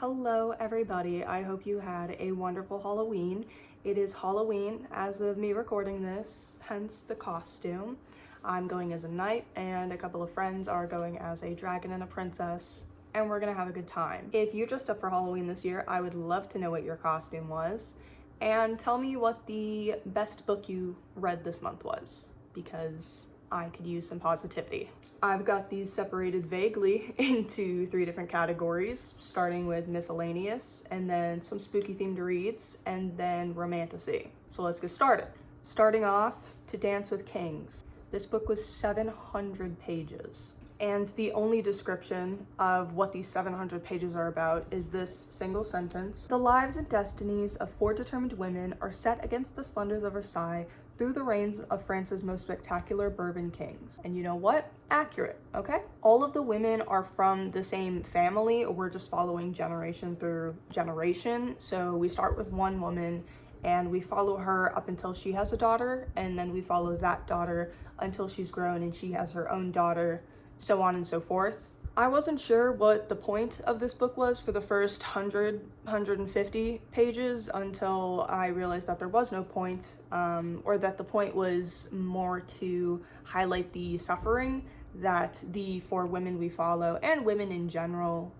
Hello everybody, I hope you had a wonderful Halloween. It is Halloween as of me recording this, hence the costume. I'm going as a knight and a couple of friends are going as a dragon and a princess, and we're gonna have a good time. If you dressed up for Halloween this year, I would love to know what your costume was, and tell me what the best book you read this month was, because I could use some positivity. I've got these separated vaguely into 3 different categories, starting with miscellaneous, and then some spooky themed reads, and then romantasy. So let's get started. Starting off, To Dance with Kings. This book was 700 pages. And the only description of what these 700 pages are about is this single sentence. The lives and destinies of 4 determined women are set against the splendors of Versailles through the reigns of France's most spectacular Bourbon kings. And you know what? Accurate, okay? All of the women are from the same family. We're just following generation through generation. So we start with one woman and we follow her up until she has a daughter, and then we follow that daughter until she's grown and she has her own daughter, so on and so forth. I wasn't sure what the point of this book was for the first 150 pages until I realized that there was no point, or that the point was more to highlight the suffering that the 4 women we follow, and women in general,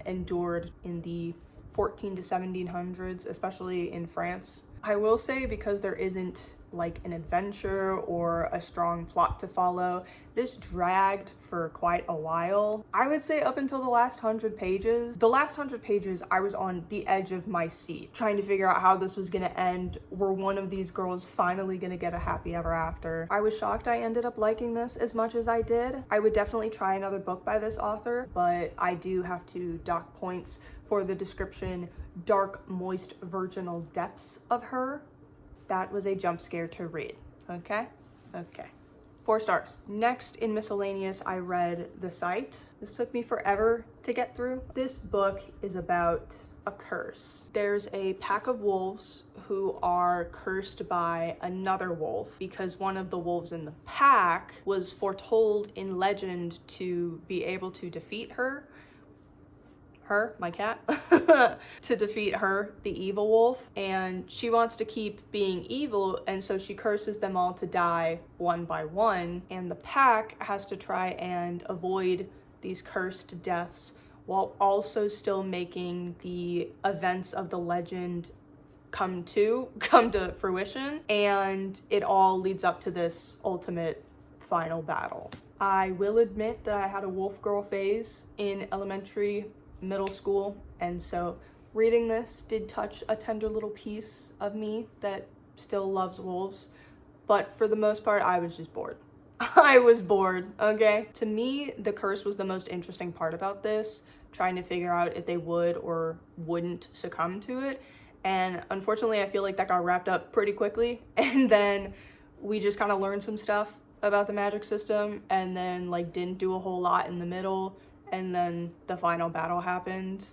endured in the 14 to 1700s, especially in France. I will say, because there isn't like an adventure or a strong plot to follow, this dragged for quite a while. I would say up until the last 100 pages. The last 100 pages, I was on the edge of my seat, trying to figure out how this was gonna end. Were one of these girls finally gonna get a happy ever after? I was shocked I ended up liking this as much as I did. I would definitely try another book by this author, but I do have to dock points for the description, dark, moist, virginal depths of her. That was a jump scare to read, okay? 4 stars. Next in miscellaneous, I read The Sight. This took me forever to get through. This book is about a curse. There's a pack of wolves who are cursed by another wolf because one of the wolves in the pack was foretold in legend to be able to defeat her, my cat, to defeat her, the evil wolf, and she wants to keep being evil, and so she curses them all to die one by one, and the pack has to try and avoid these cursed deaths while also still making the events of the legend come to fruition, and it all leads up to this ultimate final battle. I will admit that I had a wolf girl phase in elementary, middle school, and so reading this did touch a tender little piece of me that still loves wolves, but for the most part I was just bored. I was bored, okay? To me, the curse was the most interesting part about this, trying to figure out if they would or wouldn't succumb to it, and unfortunately I feel like that got wrapped up pretty quickly, and then we just kind of learned some stuff about the magic system and then like didn't do a whole lot in the middle, and then the final battle happened.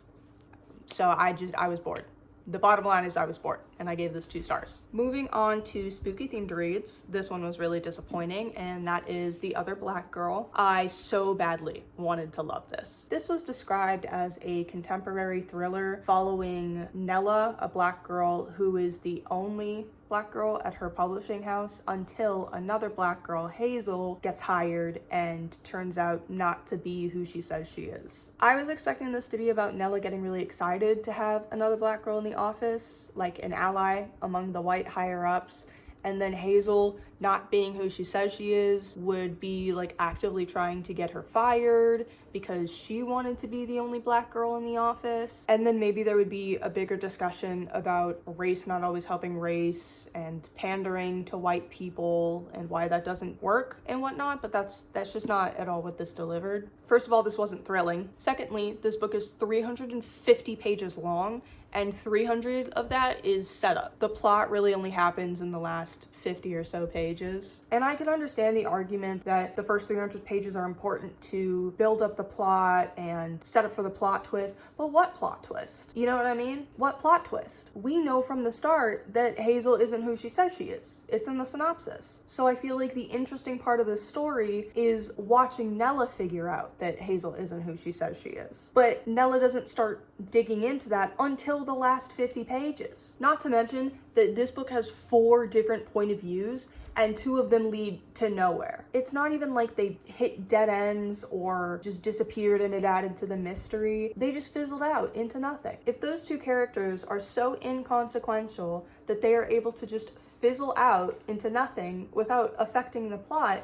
So I was bored. The bottom line is I was bored, and I gave this 2 stars. Moving on to spooky themed reads. This one was really disappointing, and that is The Other Black Girl. I so badly wanted to love this. This was described as a contemporary thriller following Nella, a black girl who is the only black girl at her publishing house until another black girl, Hazel, gets hired and turns out not to be who she says she is. I was expecting this to be about Nella getting really excited to have another black girl in the office, like an ally among the white higher-ups, and then Hazel, not being who she says she is, would be like actively trying to get her fired because she wanted to be the only black girl in the office. And then maybe there would be a bigger discussion about race not always helping race and pandering to white people and why that doesn't work and whatnot, but that's just not at all what this delivered. First of all, this wasn't thrilling. Secondly, this book is 350 pages long, and 300 of that is setup. The plot really only happens in the last 50 or so pages. And I can understand the argument that the first 300 pages are important to build up the plot and set up for the plot twist, but what plot twist? You know what I mean? What plot twist? We know from the start that Hazel isn't who she says she is. It's in the synopsis. So I feel like the interesting part of the story is watching Nella figure out that Hazel isn't who she says she is. But Nella doesn't start digging into that until the last 50 pages. Not to mention that this book has 4 different point of views and 2 of them lead to nowhere. It's not even like they hit dead ends or just disappeared and it added to the mystery. They just fizzled out into nothing. If those 2 characters are so inconsequential that they are able to just fizzle out into nothing without affecting the plot,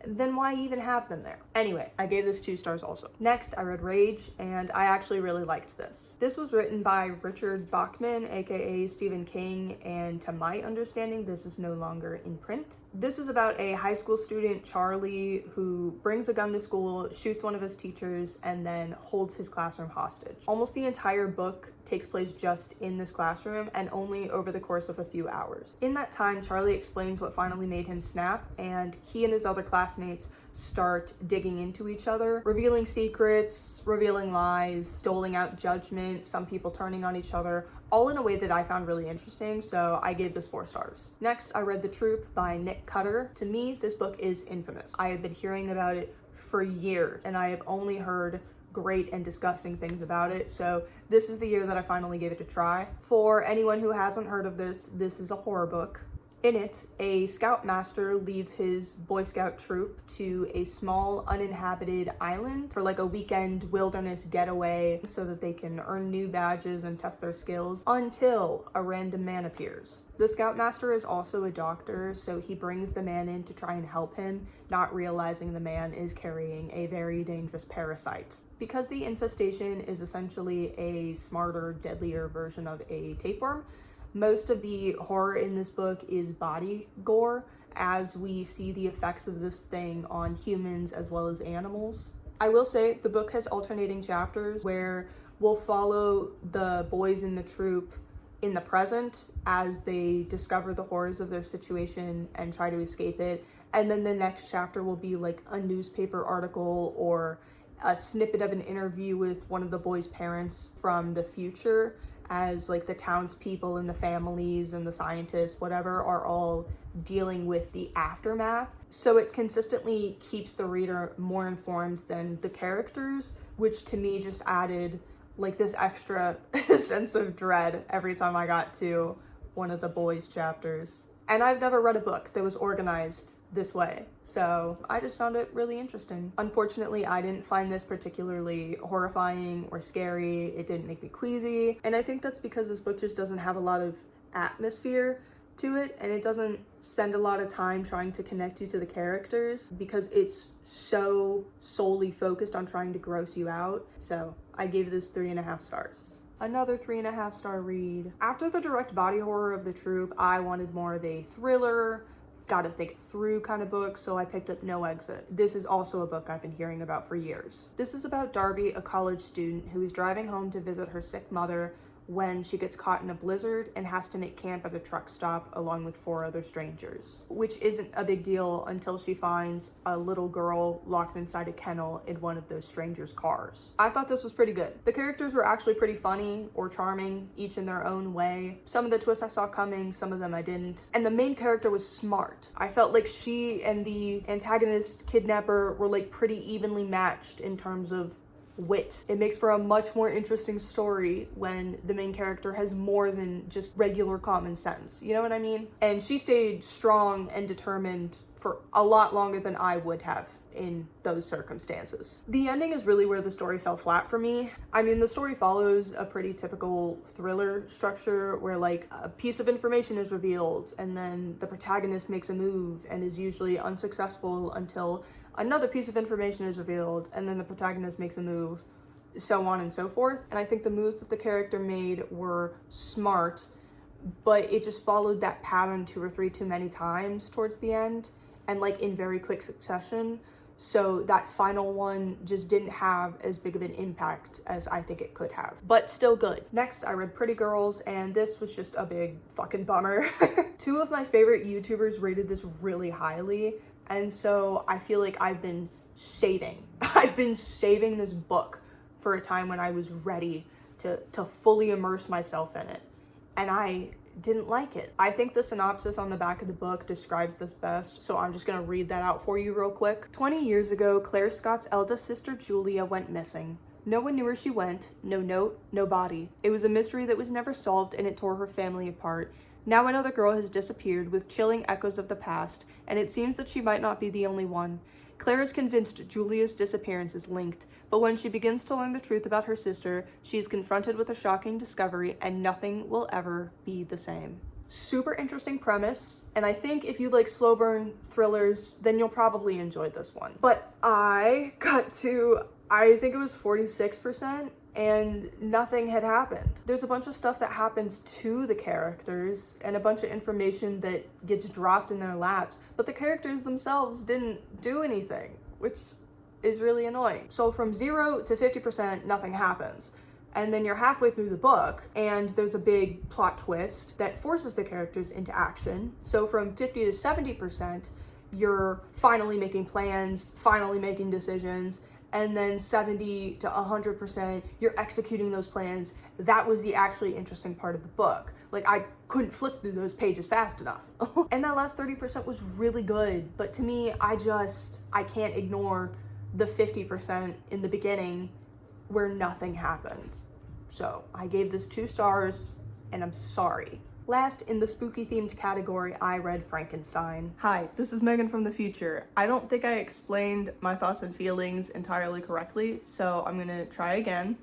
then why even have them there? Anyway, I gave this 2 stars also. Next, I read Rage, and I actually really liked this. This was written by Richard Bachman, aka Stephen King, and to my understanding, this is no longer in print. This is about a high school student, Charlie, who brings a gun to school, shoots one of his teachers, and then holds his classroom hostage. Almost the entire book takes place just in this classroom and only over the course of a few hours. In that time, Charlie explains what finally made him snap, and he and his other classmates start digging into each other, revealing secrets, revealing lies, doling out judgment, some people turning on each other, all in a way that I found really interesting, so I gave this 4 stars. Next, I read The Troop by Nick Cutter. To me, this book is infamous. I have been hearing about it for years, and I have only heard great and disgusting things about it, so this is the year that I finally gave it a try. For anyone who hasn't heard of this, this is a horror book. In it, a scoutmaster leads his Boy Scout troop to a small uninhabited island for like a weekend wilderness getaway so that they can earn new badges and test their skills until a random man appears. The scoutmaster is also a doctor, so he brings the man in to try and help him, not realizing the man is carrying a very dangerous parasite. Because the infestation is essentially a smarter, deadlier version of a tapeworm, most of the horror in this book is body gore, as we see the effects of this thing on humans as well as animals. I will say the book has alternating chapters where we'll follow the boys in the troop in the present as they discover the horrors of their situation and try to escape it. And then the next chapter will be like a newspaper article or a snippet of an interview with one of the boys' parents from the future, as like the townspeople and the families and the scientists, whatever, are all dealing with the aftermath. So it consistently keeps the reader more informed than the characters, which to me just added like this extra sense of dread every time I got to one of the boys' chapters. And I've never read a book that was organized this way, so I just found it really interesting. Unfortunately, I didn't find this particularly horrifying or scary. It didn't make me queasy, and I think that's because this book just doesn't have a lot of atmosphere to it, and it doesn't spend a lot of time trying to connect you to the characters because it's so solely focused on trying to gross you out. So I gave this 3.5 stars. Another 3.5 star read. After the direct body horror of The Troop, I wanted more of a thriller, gotta think it through kind of book, so I picked up No Exit. This is also a book I've been hearing about for years. This is about Darby, a college student who is driving home to visit her sick mother when she gets caught in a blizzard and has to make camp at a truck stop along with 4 other strangers, which isn't a big deal until she finds a little girl locked inside a kennel in one of those strangers' cars. I thought this was pretty good. The characters were actually pretty funny or charming, each in their own way. Some of the twists I saw coming, some of them I didn't. And the main character was smart. I felt like she and the antagonist kidnapper were like pretty evenly matched in terms of wit. It makes for a much more interesting story when the main character has more than just regular common sense. You know what I mean? And she stayed strong and determined for a lot longer than I would have in those circumstances. The ending is really where the story fell flat for me. I mean, the story follows a pretty typical thriller structure where like a piece of information is revealed and then the protagonist makes a move and is usually unsuccessful until another piece of information is revealed and then the protagonist makes a move, so on and so forth. And I think the moves that the character made were smart, but it just followed that pattern 2 or 3 too many times towards the end and like in very quick succession. So that final one just didn't have as big of an impact as I think it could have, but still good. Next, I read Pretty Girls, and this was just a big fucking bummer. 2 of my favorite YouTubers rated this really highly, and so I feel like I've been saving this book for a time when I was ready to fully immerse myself in it, and I didn't like it. I think the synopsis on the back of the book describes this best, so I'm just gonna read that out for you real quick. 20 years ago, Claire Scott's eldest sister Julia went missing. No one knew where she went, no note, no body. It was a mystery that was never solved, and it tore her family apart. Now another girl has disappeared with chilling echoes of the past, and it seems that she might not be the only one. Claire is convinced Julia's disappearance is linked, but when she begins to learn the truth about her sister, she is confronted with a shocking discovery, and nothing will ever be the same. Super interesting premise, and I think if you like slow burn thrillers, then you'll probably enjoy this one. But I got to, I think it was 46%, and nothing had happened. There's a bunch of stuff that happens to the characters and a bunch of information that gets dropped in their laps, but the characters themselves didn't do anything, which is really annoying. So from 0 to 50%, nothing happens. And then you're halfway through the book and there's a big plot twist that forces the characters into action. So from 50 to 70%, you're finally making plans, finally making decisions, and then 70 to 100%, you're executing those plans. That was the actually interesting part of the book. Like, I couldn't flip through those pages fast enough. And that last 30% was really good, but to me, I can't ignore the 50% in the beginning where nothing happened. So I gave this 2 stars, and I'm sorry. Last, in the spooky themed category, I read Frankenstein. Hi, this is Megan from the future. I don't think I explained my thoughts and feelings entirely correctly, so I'm gonna try again.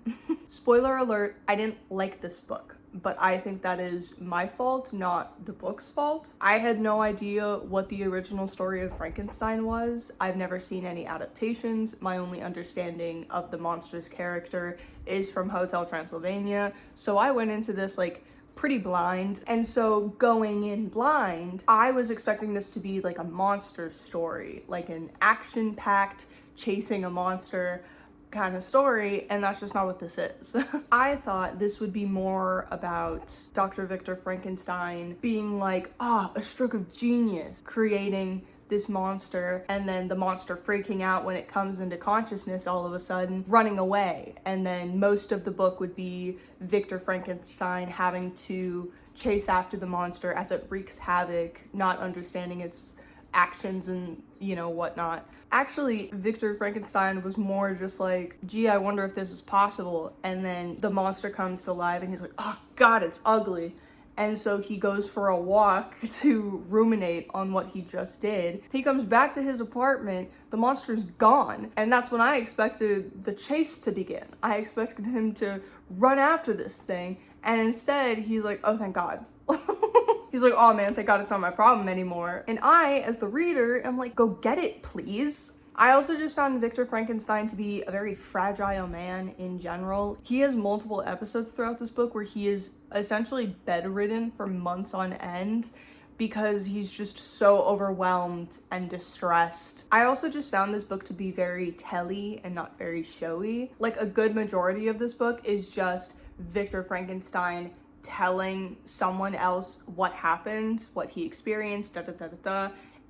Spoiler alert, I didn't like this book, but I think that is my fault, not the book's fault. I had no idea what the original story of Frankenstein was. I've never seen any adaptations. My only understanding of the monster's character is from Hotel Transylvania, so I went into this like pretty blind. And so going in blind, I was expecting this to be like a monster story, like an action-packed chasing a monster kind of story, and that's just not what this is. I thought this would be more about Dr. Victor Frankenstein being like, a stroke of genius, creating this monster, and then the monster freaking out when it comes into consciousness all of a sudden, running away. And then most of the book would be Victor Frankenstein having to chase after the monster as it wreaks havoc, not understanding its actions and whatnot. Actually, Victor Frankenstein was more just like, gee, I wonder if this is possible. And then the monster comes to life and he's like, oh God, it's ugly. And so he goes for a walk to ruminate on what he just did. He comes back to his apartment, the monster's gone. And that's when I expected the chase to begin. I expected him to run after this thing. And instead, he's like, oh, thank God. He's like, oh man, thank God it's not my problem anymore. And I, as the reader, am like, go get it, please. I also just found Victor Frankenstein to be a very fragile man in general. He has multiple episodes throughout this book where he is essentially bedridden for months on end because he's just so overwhelmed and distressed. I also just found this book to be very telly and not very showy. Like, a good majority of this book is just Victor Frankenstein telling someone else what happened, what he experienced,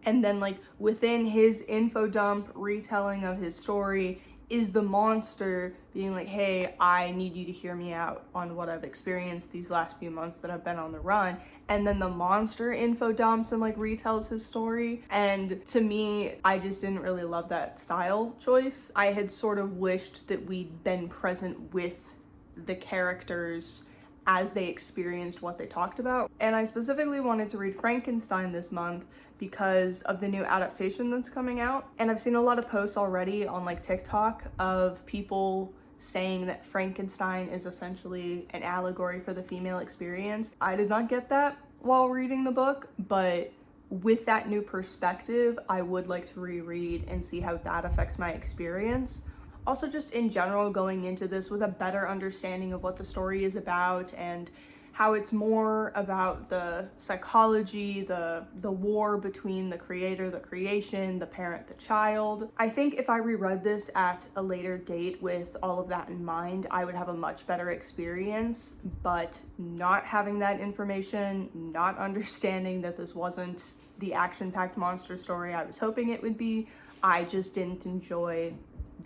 and then like within his info dump retelling of his story is the monster being like, hey, I need you to hear me out on what I've experienced these last few months that I've been on the run. And then the monster info dumps and like retells his story. And to me, I just didn't really love that style choice. I had sort of wished that we'd been present with the characters as they experienced what they talked about. And I specifically wanted to read Frankenstein this month because of the new adaptation that's coming out. And I've seen a lot of posts already on like TikTok of people saying that Frankenstein is essentially an allegory for the female experience. I did not get that while reading the book, but with that new perspective, I would like to reread and see how that affects my experience. Also, just in general, going into this with a better understanding of what the story is about and how it's more about the psychology, the war between the creator, the creation, the parent, the child. I think if I reread this at a later date with all of that in mind, I would have a much better experience, but not having that information, not understanding that this wasn't the action-packed monster story I was hoping it would be, I just didn't enjoy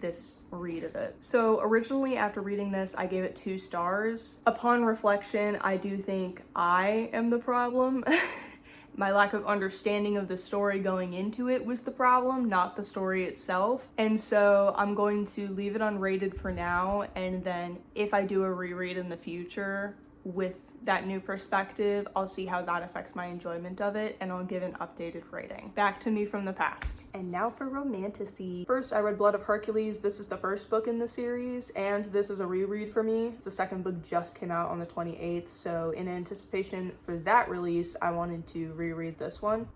this read of it. So originally, after reading this, I gave it 2 stars. Upon reflection, I do think I am the problem My lack of understanding of the story going into it was the problem, not the story itself. And so I'm going to leave it unrated for now, and then if I do a reread in the future with that new perspective, I'll see how that affects my enjoyment of it, and I'll give an updated rating. Back to me from the past. And now for romanticy. First, I read Blood of Hercules. This is the first book in the series, and this is a reread for me. The second book just came out on the 28th, so in anticipation for that release, I wanted to reread this one.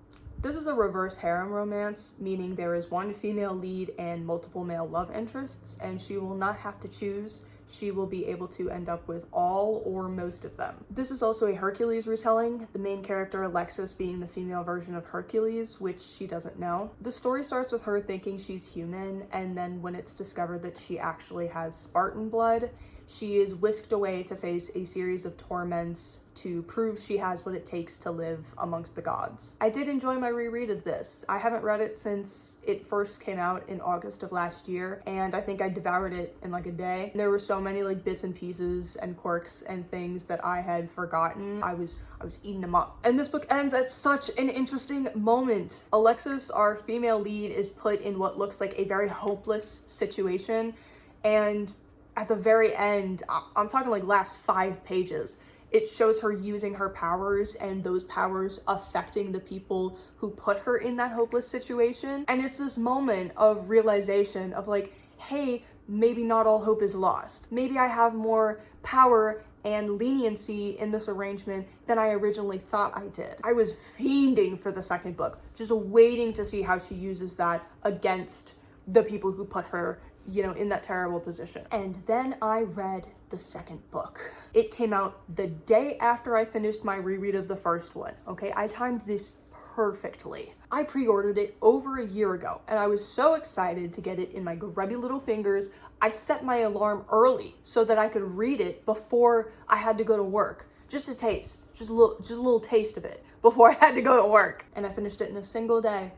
This is a reverse harem romance, meaning there is one female lead and multiple male love interests, and she will not have to choose. She will be able to end up with all or most of them. This is also a Hercules retelling, the main character Alexis being the female version of Hercules, which she doesn't know. The story starts with her thinking she's human, and then when it's discovered that she actually has Spartan blood, she is whisked away to face a series of torments to prove she has what it takes to live amongst the gods. I did enjoy my reread of this. I haven't read it since it first came out in August of last year, and I think I devoured it in like a day. There were so many like bits and pieces and quirks and things that I had forgotten. I was eating them up. And this book ends at such an interesting moment. Alexis, our female lead, is put in what looks like a very hopeless situation, and at the very end, I'm talking like last 5 pages, it shows her using her powers and those powers affecting the people who put her in that hopeless situation. And it's this moment of realization of like, hey, maybe not all hope is lost. Maybe I have more power and leniency in this arrangement than I originally thought I did. I was fiending for the second book, just waiting to see how she uses that against the people who put her, you know, in that terrible position. And then I read the second book. It came out the day after I finished my reread of the first one, okay? I timed this perfectly. I pre-ordered it over a year ago, and I was so excited to get it in my grubby little fingers. I set my alarm early so that I could read it before I had to go to work. Just a taste, just a little taste of it before I had to go to work. And I finished it in a single day,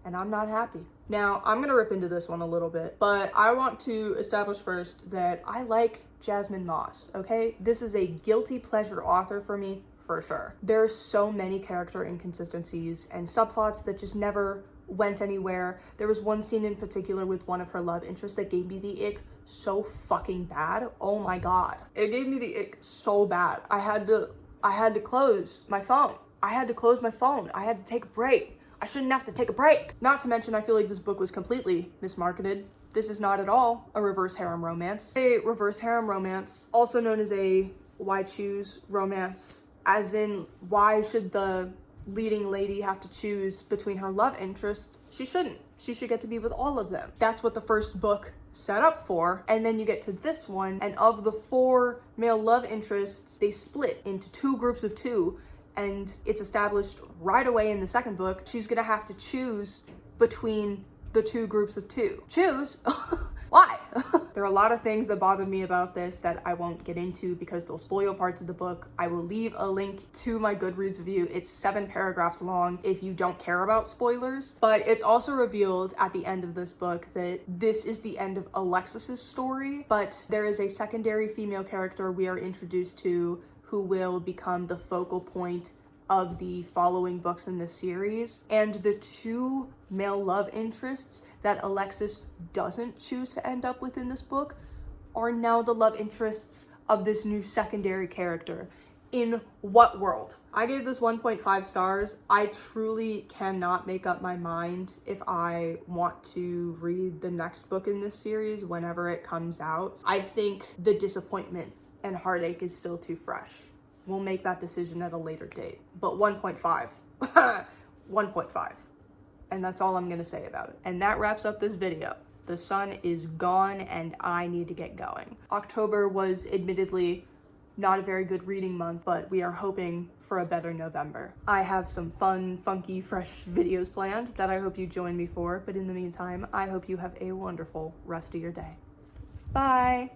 and I'm not happy. Now, I'm gonna rip into this one a little bit, but I want to establish first that I like Jasmine Moss, okay? This is a guilty pleasure author for me, for sure. There are so many character inconsistencies and subplots that just never went anywhere. There was one scene in particular with one of her love interests that gave me the ick so fucking bad. Oh my God. It gave me the ick so bad. I had to close my phone. I had to take a break. I shouldn't have to take a break. Not to mention, I feel like this book was completely mismarketed. This is not at all a reverse harem romance. A reverse harem romance, also known as a why choose romance, as in why should the leading lady have to choose between her love interests? She shouldn't. She should get to be with all of them. That's what the first book set up for. And then you get to this one, and of the 4 male love interests, they split into 2 groups of 2. And it's established right away in the second book, she's gonna have to choose between the 2 groups of 2. Choose? Why? There are a lot of things that bother me about this that I won't get into because they'll spoil parts of the book. I will leave a link to my Goodreads review. It's 7 paragraphs long if you don't care about spoilers. But it's also revealed at the end of this book that this is the end of Alexis's story, but there is a secondary female character we are introduced to who will become the focal point of the following books in the series. And the 2 male love interests that Alexis doesn't choose to end up with in this book are now the love interests of this new secondary character. In what world? I gave this 1.5 stars. I truly cannot make up my mind if I want to read the next book in this series whenever it comes out. I think the disappointment and heartache is still too fresh. We'll make that decision at a later date. But 1.5. 1.5. And that's all I'm gonna say about it. And that wraps up this video. The sun is gone and I need to get going. October was admittedly not a very good reading month, but we are hoping for a better November. I have some fun, funky, fresh videos planned that I hope you join me for. But in the meantime, I hope you have a wonderful rest of your day. Bye.